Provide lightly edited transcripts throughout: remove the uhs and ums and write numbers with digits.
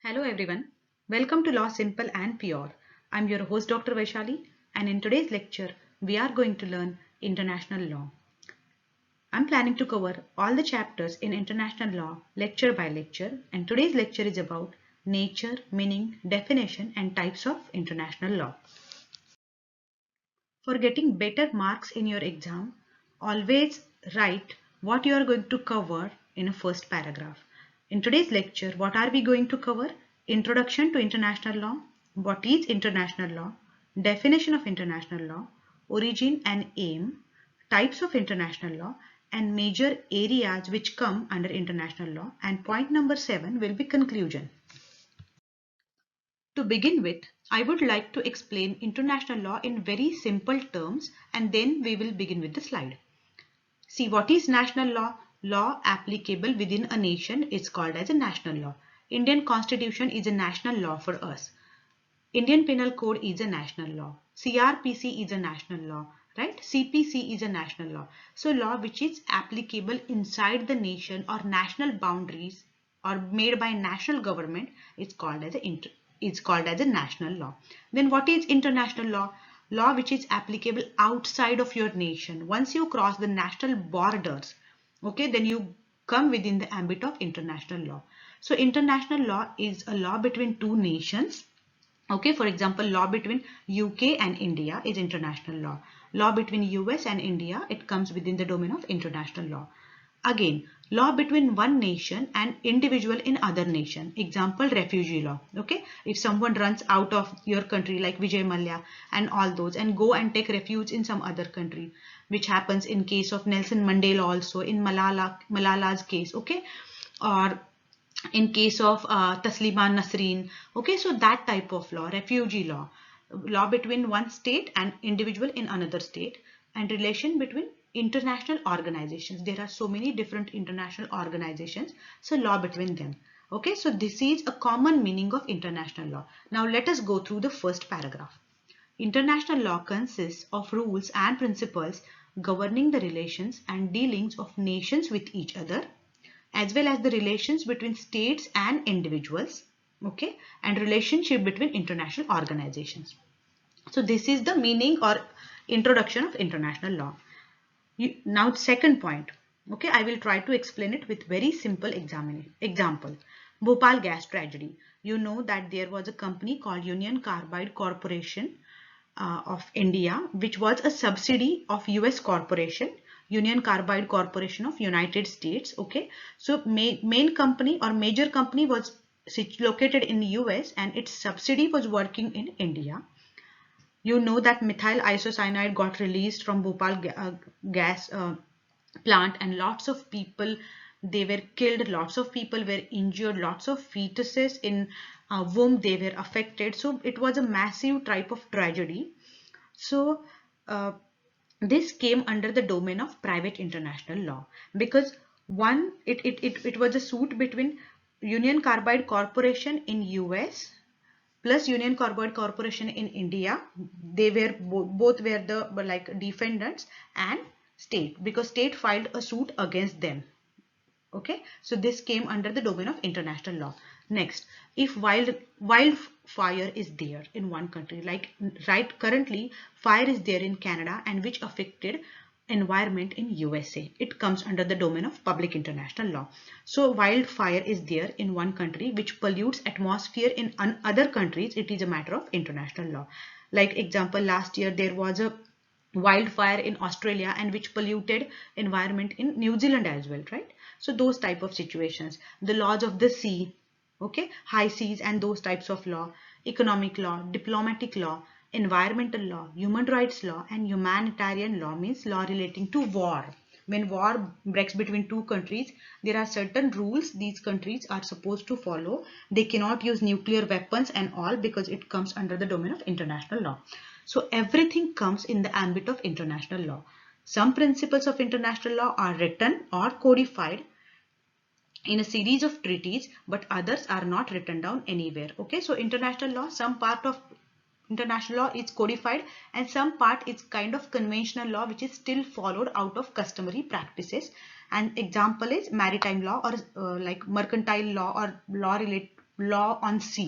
Hello everyone. Welcome to Law Simple and Pure. I'm your host Dr. Vaishali, and in today's lecture we are going to learn international law. I'm planning to cover all the chapters in international law lecture by lecture, and today's lecture is about nature, meaning, definition and types of international law. For getting better marks in your exam, always write what you are going to cover in a first paragraph. In today's lecture, what are we going to cover? Introduction to international law, what is international law, definition of international law, origin and aim, types of international law, and major areas which come under international law. And point number 7 will be conclusion. To begin with, I would like to explain international law in very simple terms and then we will begin with the slide. See, what is national law? Law applicable within a nation is called as a national law. Indian Constitution is a national law for us. Indian Penal Code is a national law. CRPC is a national law, right? CPC is a national law. So law which is applicable inside the nation or national boundaries or made by national government is called as a national law. Then what is international law? Law which is applicable outside of your nation. Once you cross the national borders, okay, then you come within the ambit of international law. So international law is a law between two nations. Okay, for example, law between UK and India is international law. Law between US and India, it comes within the domain of international law. Again, law between one nation and individual in other nation. Example, refugee law. Okay, if someone runs out of your country like Vijay Mallya and all those and go and take refuge in some other country, which happens in case of Nelson Mandela also, in Malala's case, okay, or in case of Taslima Nasreen. Okay, so that type of law, refugee law, law between one state and individual in another state, and relation between international organizations. There are so many different international organizations, so law between them. Okay, so this is a common meaning of international law. Now let us go through the first paragraph. International law consists of rules and principles governing the relations and dealings of nations with each other, as well as the relations between states and individuals, okay, and relationship between international organizations. So this is the meaning or introduction of international law. Now second point, okay, I will try to explain it with very simple example. Bhopal gas tragedy. You know that there was a company called Union Carbide Corporation of India, which was a subsidy of US corporation, Union Carbide Corporation of United States. Okay, so main company or major company was located in the US and its subsidy was working in India. You know that methyl isocyanide got released from Bhopal gas plant, and lots of people, they were killed, lots of people were injured, lots of fetuses in womb, they were affected. So it was a massive type of tragedy. So this came under the domain of private international law because it was a suit between Union Carbide Corporation in US plus Union Carbide Corporation in India. They were both were the like defendants, and state, because state filed a suit against them. Okay, so this came under the domain of international law. Next, if wildfire is there in one country, like right currently fire is there in Canada and which affected environment in USA, it comes under the domain of public international law. So wildfire is there in one country which pollutes atmosphere in other countries, it is a matter of international law. Like example, last year there was a wildfire in Australia and which polluted environment in New Zealand as well, right? So those type of situations, the laws of the sea, okay, high seas and those types of law, economic law, diplomatic law, environmental law, human rights law, and humanitarian law means law relating to war. When war breaks between two countries, there are certain rules these countries are supposed to follow. They cannot use nuclear weapons and all because it comes under the domain of international law. So everything comes in the ambit of international law. Some principles of international law are written or codified in a series of treaties, but others are not written down anywhere. Okay, so international law, some part of international law is codified and some part is kind of conventional law which is still followed out of customary practices. And example is maritime law or like mercantile law or law law on sea.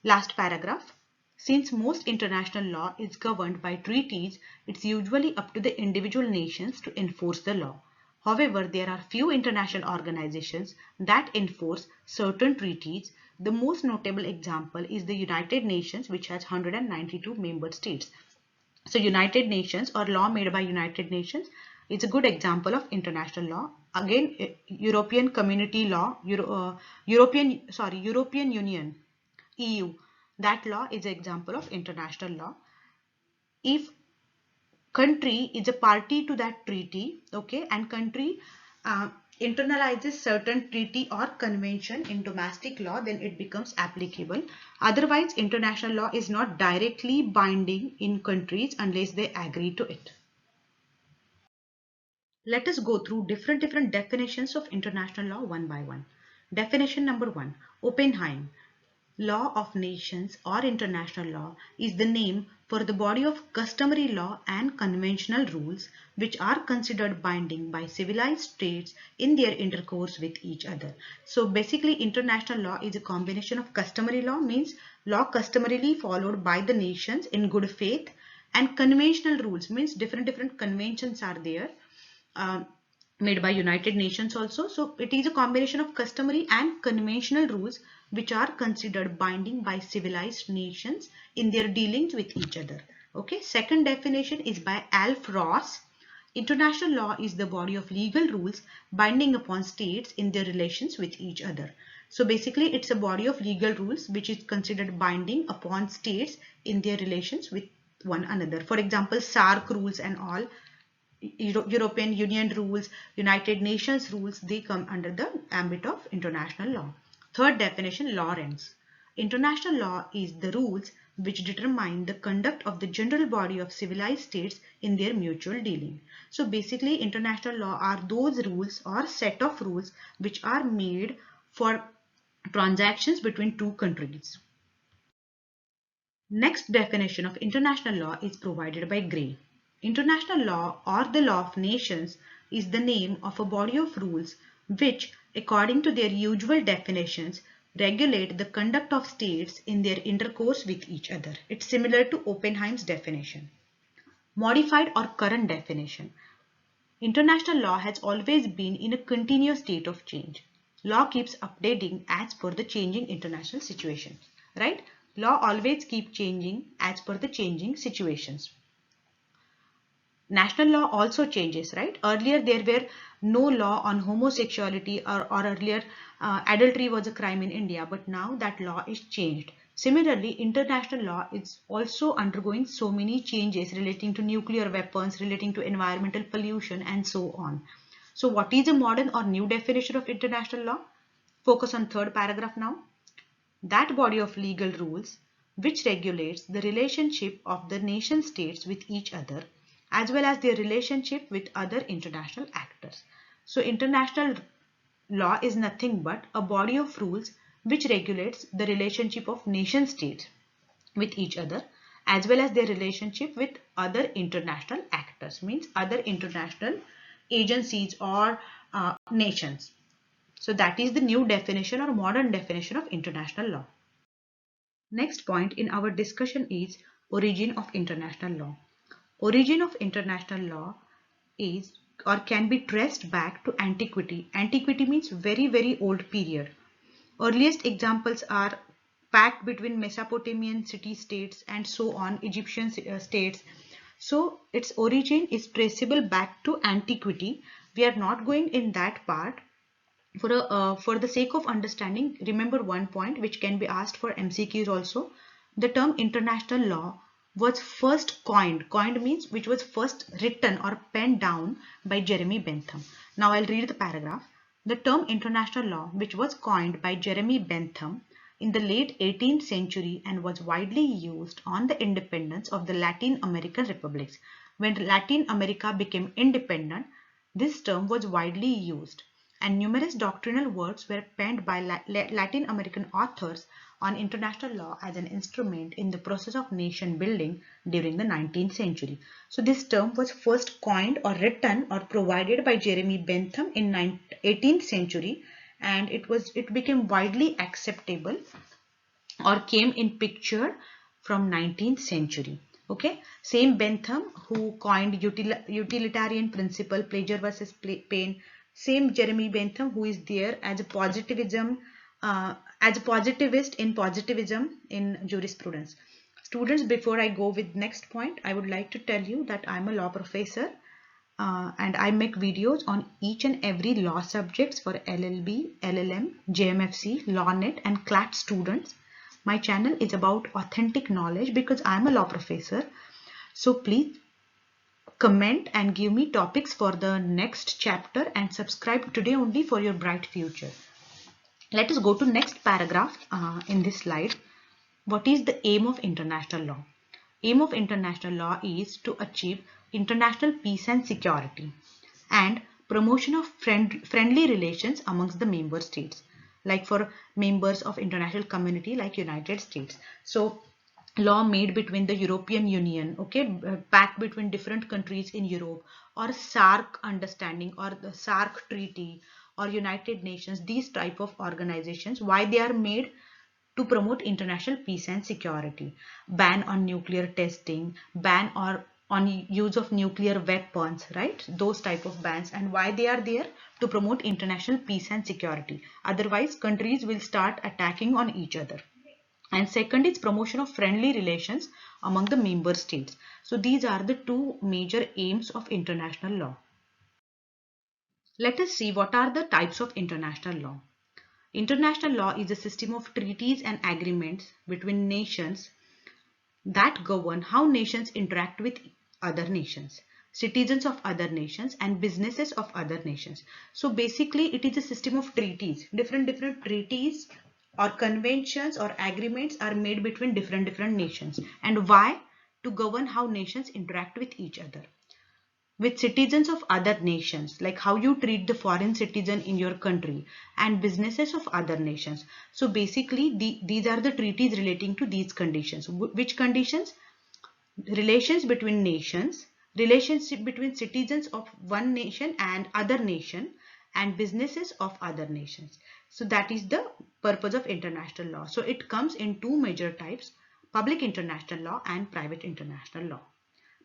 Last paragraph. Since most international law is governed by treaties, it's usually up to the individual nations to enforce the law. However, there are few international organizations that enforce certain treaties. The most notable example is the United Nations, which has 192 member states. So United Nations, or law made by United Nations, is a good example of international law. Again, European Community Law, European Union, EU, that law is an example of international law. If country is a party to that treaty, okay, and country internalizes certain treaty or convention in domestic law, then it becomes applicable. Otherwise, international law is not directly binding in countries unless they agree to it. Let us go through different definitions of international law one by one. Definition number one, Oppenheim. Law of nations or international law is the name for the body of customary law and conventional rules which are considered binding by civilized states in their intercourse with each other. So basically, international law is a combination of customary law, means law customarily followed by the nations in good faith, and conventional rules, means different conventions are there. Made by United Nations also. So it is a combination of customary and conventional rules which are considered binding by civilized nations in their dealings with each other. Okay. Second definition is by Alf Ross. International law is the body of legal rules binding upon states in their relations with each other. So basically, it's a body of legal rules which is considered binding upon states in their relations with one another. For example, SAARC rules and all, European Union rules, United Nations rules, they come under the ambit of international law. Third definition, Lawrence. International law is the rules which determine the conduct of the general body of civilized states in their mutual dealing. So basically, international law are those rules or set of rules which are made for transactions between two countries. Next definition of international law is provided by Gray. International law, or the law of nations, is the name of a body of rules which, according to their usual definitions, regulate the conduct of states in their intercourse with each other. It's similar to Oppenheim's definition. Modified or current definition. International law has always been in a continuous state of change. Law keeps updating as per the changing international situation, right? Law always keeps changing as per the changing situations. National law also changes, right? Earlier there were no law on homosexuality, or earlier adultery was a crime in India, but now that law is changed. Similarly, international law is also undergoing so many changes relating to nuclear weapons, relating to environmental pollution, and so on. So what is a modern or new definition of international law? Focus on third paragraph now. That body of legal rules which regulates the relationship of the nation states with each other, as well as their relationship with other international actors. So international law is nothing but a body of rules which regulates the relationship of nation states with each other, as well as their relationship with other international actors, means other international agencies or nations. So that is the new definition or modern definition of international law. Next point in our discussion is origin of international law. Origin of international law is or can be traced back to antiquity. Antiquity means very old period. Earliest examples are pact between Mesopotamian city-states and so on, Egyptian states. So its origin is traceable back to antiquity. We are not going in that part. For the sake of understanding, remember one point which can be asked for MCQs also. The term international law was first coined. Coined means which was first written or penned down by Jeremy Bentham. Now I'll read the paragraph. The term international law, which was coined by Jeremy Bentham in the late 18th century and was widely used on the independence of the Latin American republics. When Latin America became independent, this term was widely used, and numerous doctrinal works were penned by Latin American authors on international law as an instrument in the process of nation building during the 19th century. So this term was first coined or written or provided by Jeremy Bentham in 18th century, and it became widely acceptable or came in picture from 19th century. Okay, same Bentham who coined utilitarian principle, pleasure versus pain. Same Jeremy Bentham who is there as a positivism, as a positivist in positivism in jurisprudence. Students, before I go with next point, I would like to tell you that I'm a law professor and I make videos on each and every law subjects for LLB, LLM, JMFC, LawNet and CLAT students. My channel is about authentic knowledge because I'm a law professor. So please comment and give me topics for the next chapter and subscribe today only for your bright future. Let us go to next paragraph in this slide. What is the aim of international law? Aim of international law is to achieve international peace and security and promotion of friendly relations amongst the member states, like for members of international community like United States. So law made between the European Union, okay, pact between different countries in Europe, or SAARC understanding or the SAARC treaty or United Nations, these type of organizations, why they are made? To promote international peace and security, ban on nuclear testing, ban or on use of nuclear weapons, right? Those type of bans. And why they are there? To promote international peace and security. Otherwise, countries will start attacking on each other. And second is promotion of friendly relations among the member states. So these are the two major aims of international law. Let us see what are the types of international law. International law is a system of treaties and agreements between nations that govern how nations interact with other nations, citizens of other nations and businesses of other nations. So basically it is a system of treaties. Different treaties or conventions or agreements are made between different nations. And why? To govern how nations interact with each other, with citizens of other nations, like how you treat the foreign citizen in your country, and businesses of other nations. So basically these are the treaties relating to these conditions. Which conditions? Relations between nations, relationship between citizens of one nation and other nation, and businesses of other nations. So that is the purpose of international law. So it comes in two major types: public international law and private international law.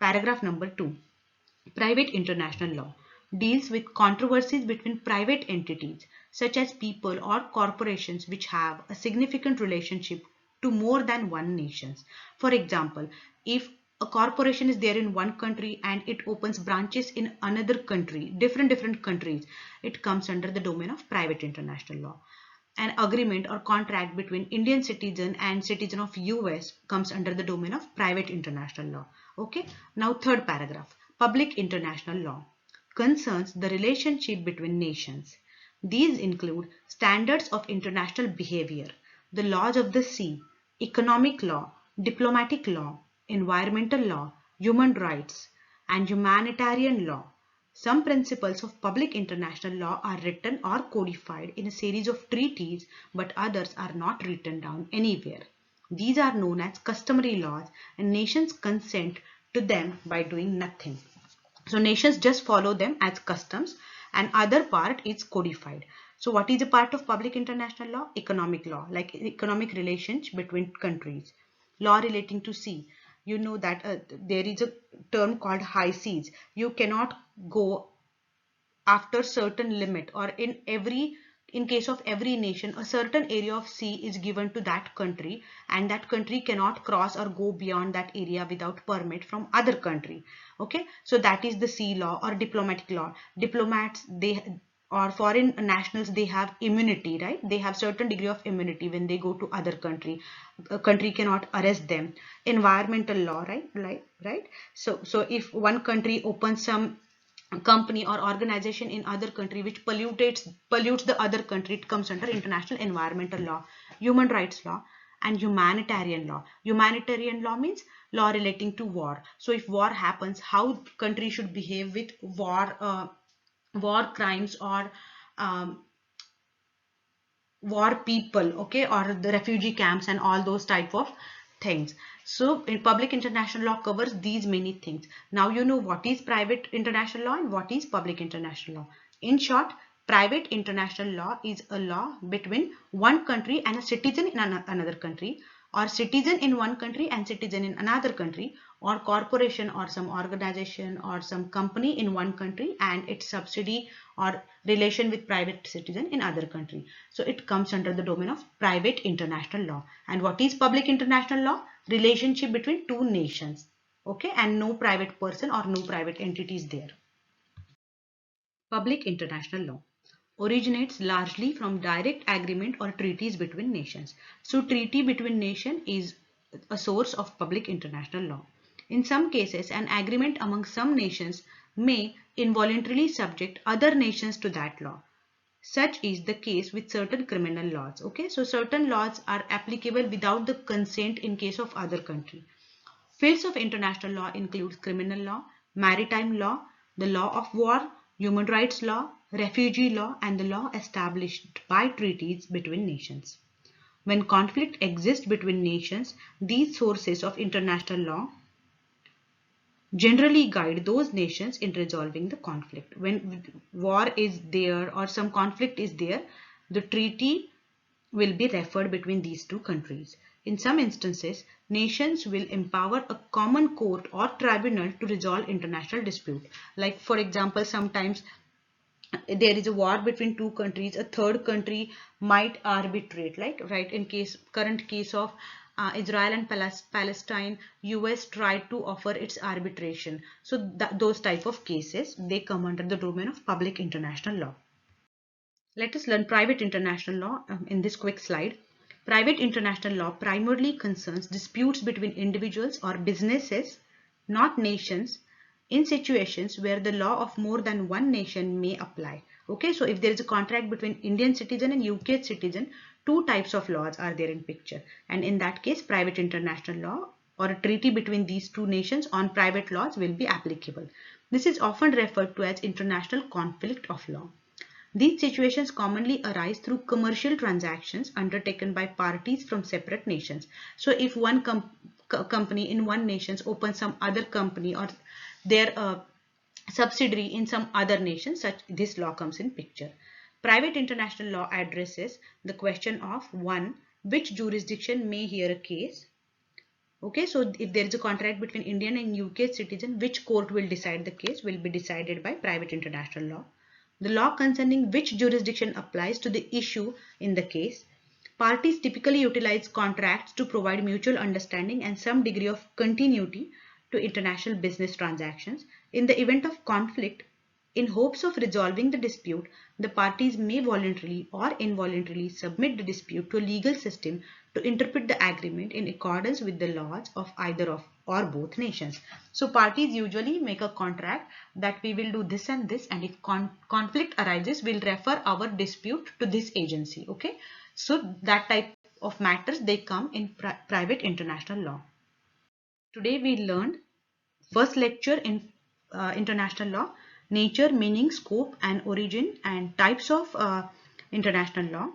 Paragraph number 2. Private international law deals with controversies between private entities such as people or corporations which have a significant relationship to more than one nation. For example, if a corporation is there in one country and it opens branches in another country, different countries, it comes under the domain of private international law. An agreement or contract between Indian citizen and citizen of US comes under the domain of private international law. Okay. Now third paragraph. Public international law concerns the relationship between nations. These include standards of international behavior, the laws of the sea, economic law, diplomatic law, environmental law, human rights, and humanitarian law. Some principles of public international law are written or codified in a series of treaties, but others are not written down anywhere. These are known as customary laws, and nations consent to them by doing nothing. So nations just follow them as customs, and other part is codified. So what is a part of public international law? Economic law, like economic relations between countries. Law relating to sea. You know that there is a term called high seas. You cannot go after certain limit, or in case of every nation, a certain area of sea is given to that country, and that country cannot cross or go beyond that area without permit from other country. Okay, so that is the sea law or diplomatic law. Diplomats, they or foreign nationals, they have immunity, right? They have certain degree of immunity when they go to other country. A country cannot arrest them. Environmental law, right? So if one country opens some company or organization in other country which pollutes the other country, it comes under international environmental law. Human rights law and humanitarian law. Humanitarian law means law relating to war. So if war happens, how country should behave with war crimes or war people, okay, or the refugee camps and all those type of things. So in public international law covers these many things. Now you know what is private international law and what is public international law. In short, Private international law is a law between one country and a citizen in another country, or citizen in one country and citizen in another country, or corporation or some organization or some company in one country and its subsidy or relation with private citizen in other country. So it comes under the domain of private international law. And what is public international law? Relationship between two nations. Okay, and no private person or no private entities there. Public international law originates largely from direct agreement or treaties between nations. So treaty between nation is a source of public international law. In some cases, an agreement among some nations may involuntarily subject other nations to that law. Such is the case with certain criminal laws. Okay, so certain laws are applicable without the consent in case of other country. Fields of international law include criminal law, maritime law, the law of war, human rights law, refugee law, and the law established by treaties between nations. When conflict exists between nations, these sources of international law generally guide those nations in resolving the conflict. When war is there or some conflict is there, the treaty will be referred between these two countries. In some instances, nations will empower a common court or tribunal to resolve international dispute. Like for example, sometimes there is a war between two countries, a third country might arbitrate, like right in current case of Israel and Palestine, US tried to offer its arbitration. So those type of cases, they come under the domain of public international law. Let us learn private international law in this quick slide. Private international law primarily concerns disputes between individuals or businesses, not nations, in situations where the law of more than one nation may apply. Okay, so if there is a contract between Indian citizen and UK citizen, two types of laws are there in picture. And in that case, private international law or a treaty between these two nations on private laws will be applicable. This is often referred to as international conflict of law. These situations commonly arise through commercial transactions undertaken by parties from separate nations. So if one company in one nation opens some other company or their subsidiary in some other nation, such this law comes in picture. Private international law addresses the question of one, which jurisdiction may hear a case. Okay, so if there is a contract between Indian and UK citizen, which court will decide the case will be decided by private international law. The law concerning which jurisdiction applies to the issue in the case. Parties typically utilize contracts to provide mutual understanding and some degree of continuity to international business transactions. In the event of conflict, in hopes of resolving the dispute, the parties may voluntarily or involuntarily submit the dispute to a legal system to interpret the agreement in accordance with the laws of either of or both nations. So parties usually make a contract that we will do this, and if conflict arises, we'll refer our dispute to this agency. Okay, so that type of matters, they come in private international law. Today we learned first lecture in international law, nature, meaning, scope and origin and types of international law.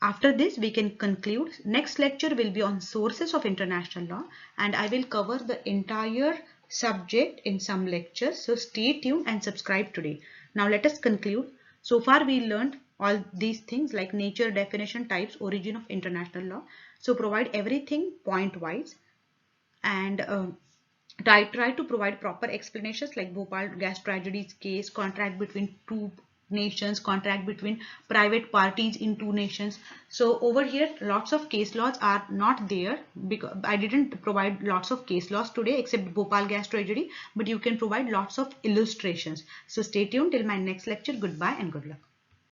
After this we can conclude. Next lecture will be on sources of international law and I will cover the entire subject in some lectures. So stay tuned and subscribe today. Now let us conclude. So far we learned all these things like nature, definition, types, origin of international law. So provide everything point wise and try to provide proper explanations like Bhopal gas tragedies case, contract between two nations, contract between private parties in two nations. So over here lots of case laws are not there because I didn't provide lots of case laws today except Bhopal gas tragedy, but you can provide lots of illustrations. So stay tuned till my next lecture. Goodbye and good luck.